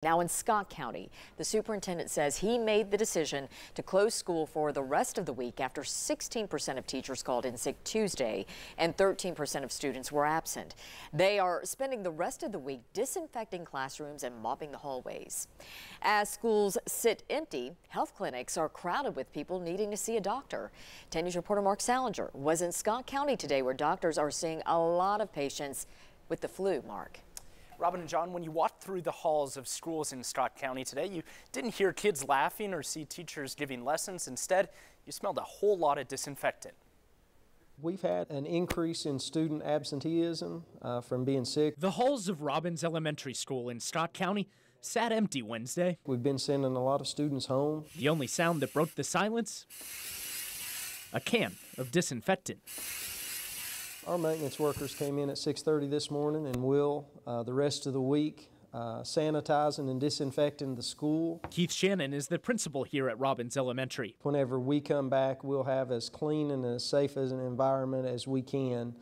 Now in Scott County, the superintendent says he made the decision to close school for the rest of the week after 16% of teachers called in sick Tuesday and 13% of students were absent. They are spending the rest of the week disinfecting classrooms and mopping the hallways. As schools sit empty, health clinics are crowded with people needing to see a doctor. 10 News reporter Mark Salinger was in Scott County today, where doctors are seeing a lot of patients with the flu. Mark. Robin and John, when you walked through the halls of schools in Scott County today, you didn't hear kids laughing or see teachers giving lessons. Instead, you smelled a whole lot of disinfectant. We've had an increase in student absenteeism from being sick. The halls of Robbins Elementary School in Scott County sat empty Wednesday. We've been sending a lot of students home. The only sound that broke the silence? A can of disinfectant. Our maintenance workers came in at 6:30 this morning and will the rest of the week sanitizing and disinfecting the school. Keith Shannon is the principal here at Robbins Elementary. Whenever we come back, we'll have as clean and as safe as an environment as we can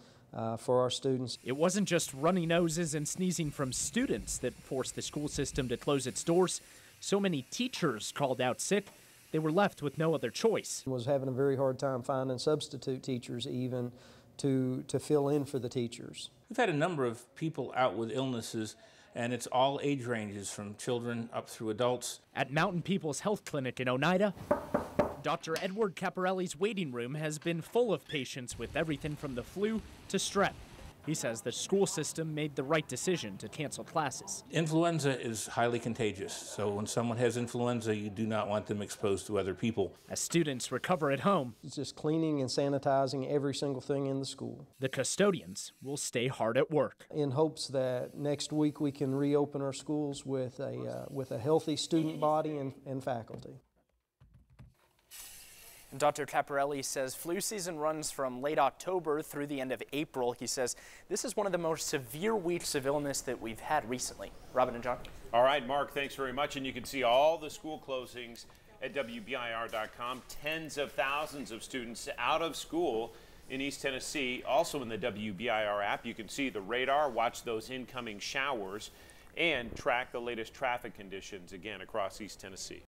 for our students. It wasn't just runny noses and sneezing from students that forced the school system to close its doors. So many teachers called out sick, they were left with no other choice. Was having a very hard time finding substitute teachers even to fill in for the teachers. We've had a number of people out with illnesses, and it's all age ranges from children up through adults. At Mountain People's Health Clinic in Oneida, Dr. Edward Caparelli's waiting room has been full of patients with everything from the flu to strep. He says the school system made the right decision to cancel classes. Influenza is highly contagious, so when someone has influenza, you do not want them exposed to other people. As students recover at home, it's just cleaning and sanitizing every single thing in the school. The custodians will stay hard at work, in hopes that next week we can reopen our schools with a healthy student body and faculty. Dr. Caparelli says flu season runs from late October through the end of April. He says this is one of the most severe weeks of illness that we've had recently. Robin and John. All right, Mark, thanks very much. And you can see all the school closings at WBIR.com. Tens of thousands of students out of school in East Tennessee. Also in the WBIR app, you can see the radar, watch those incoming showers, and track the latest traffic conditions again across East Tennessee.